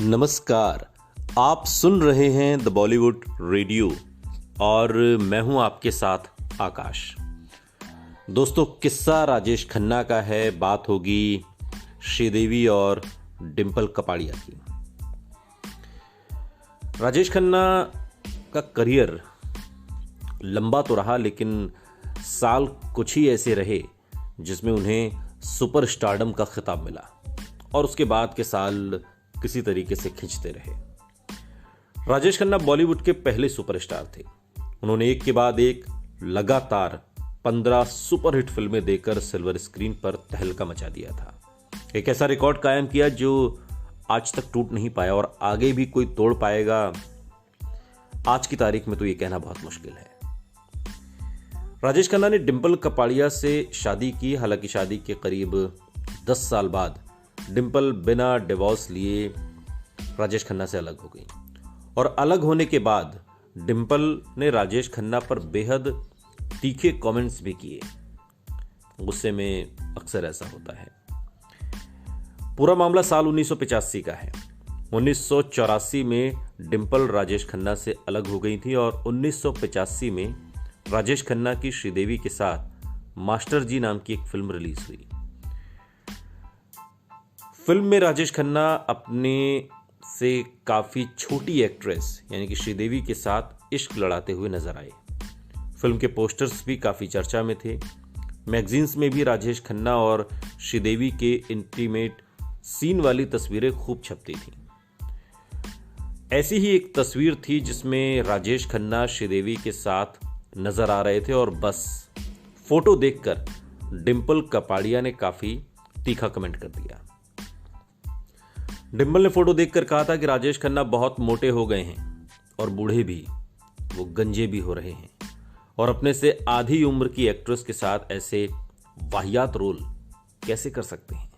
नमस्कार। आप सुन रहे हैं द बॉलीवुड रेडियो और मैं हूं आपके साथ आकाश। दोस्तों, किस्सा राजेश खन्ना का है। बात होगी श्रीदेवी और डिंपल कपाड़िया की। राजेश खन्ना का करियर लंबा तो रहा, लेकिन साल कुछ ही ऐसे रहे जिसमें उन्हें सुपर स्टारडम का खिताब मिला और उसके बाद के साल किसी तरीके से खींचते रहे। राजेश खन्ना बॉलीवुड के पहले सुपरस्टार थे। उन्होंने एक के बाद एक लगातार 15 सुपरहिट फिल्में देकर सिल्वर स्क्रीन पर तहलका मचा दिया था। एक ऐसा रिकॉर्ड कायम किया जो आज तक टूट नहीं पाया और आगे भी कोई तोड़ पाएगा, आज की तारीख में तो यह कहना बहुत मुश्किल है। राजेश खन्ना ने डिंपल कपाड़िया से शादी की। हालांकि शादी के करीब 10 साल बाद डिंपल बिना डिवोर्स लिए राजेश खन्ना से अलग हो गई और अलग होने के बाद डिंपल ने राजेश खन्ना पर बेहद तीखे कमेंट्स भी किए। गुस्से में अक्सर ऐसा होता है। पूरा मामला साल 1985 का है। 1984 में डिंपल राजेश खन्ना से अलग हो गई थी और 1985 में राजेश खन्ना की श्रीदेवी के साथ मास्टर जी नाम की एक फिल्म रिलीज हुई। फिल्म में राजेश खन्ना अपने से काफी छोटी एक्ट्रेस यानी कि श्रीदेवी के साथ इश्क लड़ाते हुए नजर आए। फिल्म के पोस्टर्स भी काफी चर्चा में थे। मैगजीन्स में भी राजेश खन्ना और श्रीदेवी के इंटीमेट सीन वाली तस्वीरें खूब छपती थीं। ऐसी ही एक तस्वीर थी जिसमें राजेश खन्ना श्रीदेवी के साथ नजर आ रहे थे और बस फोटो देखकर डिंपल कपाड़िया ने काफी तीखा कमेंट कर दिया। डिंपल ने फोटो देखकर कहा था कि राजेश खन्ना बहुत मोटे हो गए हैं और बूढ़े भी, वो गंजे भी हो रहे हैं और अपने से आधी उम्र की एक्ट्रेस के साथ ऐसे वाहियात रोल कैसे कर सकते हैं।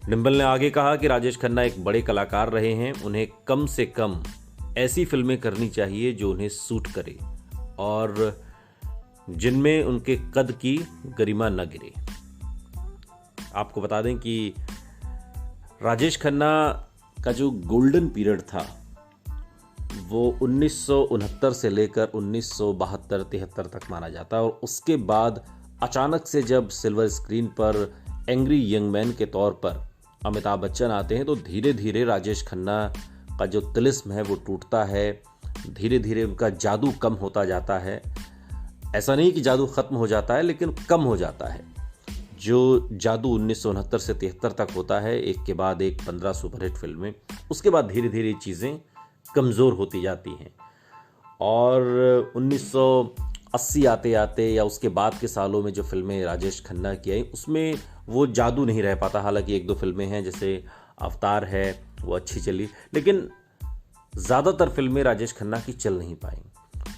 डिंपल ने आगे कहा कि राजेश खन्ना एक बड़े कलाकार रहे हैं, उन्हें कम से कम ऐसी फिल्में करनी चाहिए जो उन्हें सूट करे और जिनमें उनके कद की गरिमा न गिरे। आपको बता दें कि राजेश खन्ना का जो गोल्डन पीरियड था वो 1969 से लेकर 1972-73 तक माना जाता है और उसके बाद अचानक से जब सिल्वर स्क्रीन पर एंग्री यंग मैन के तौर पर अमिताभ बच्चन आते हैं तो धीरे धीरे राजेश खन्ना का जो तिलिस्म है वो टूटता है। धीरे धीरे उनका जादू कम होता जाता है। ऐसा नहीं कि जादू खत्म हो जाता है, लेकिन कम हो जाता है। जो जादू 1969 से 73 तक होता है, एक के बाद एक 15 सुपरहिट फिल्में, उसके बाद धीरे धीरे चीज़ें कमज़ोर होती जाती हैं और 1980 आते आते या उसके बाद के सालों में जो फिल्में राजेश खन्ना की आई उसमें वो जादू नहीं रह पाता। हालांकि एक दो फिल्में हैं जैसे अवतार है, वो अच्छी चली, लेकिन ज़्यादातर फिल्में राजेश खन्ना की चल नहीं पाई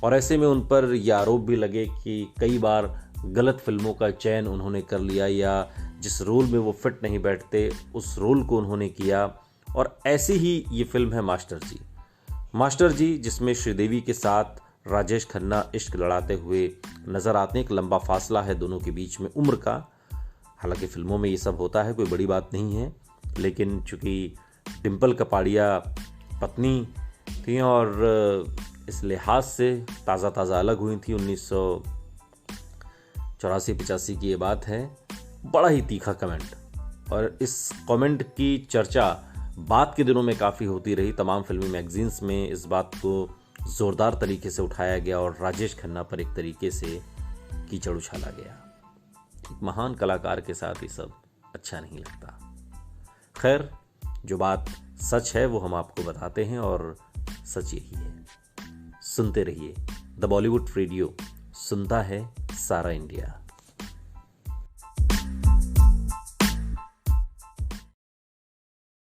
और ऐसे में उन पर यह आरोप भी लगे कि कई बार गलत फिल्मों का चयन उन्होंने कर लिया या जिस रोल में वो फिट नहीं बैठते उस रोल को उन्होंने किया। और ऐसी ही ये फिल्म है मास्टर जी जिसमें श्रीदेवी के साथ राजेश खन्ना इश्क लड़ाते हुए नजर आते हैं। एक लंबा फासला है दोनों के बीच में उम्र का। हालांकि फिल्मों में ये सब होता है, कोई बड़ी बात नहीं है, लेकिन चूंकि डिंपल कपाड़िया पत्नी थी और इस लिहाज से ताज़ा अलग हुई थी। 1984-85 की ये बात है। बड़ा ही तीखा कमेंट और इस कमेंट की चर्चा बाद के दिनों में काफ़ी होती रही। तमाम फिल्मी मैगजीन्स में इस बात को ज़ोरदार तरीके से उठाया गया और राजेश खन्ना पर एक तरीके से कीचड़ उछाला गया। एक महान कलाकार के साथ ये सब अच्छा नहीं लगता। खैर, जो बात सच है वो हम आपको बताते हैं और सच यही है। सुनते रहिए द बॉलीवुड रेडियो, सुनता है सारा इंडिया।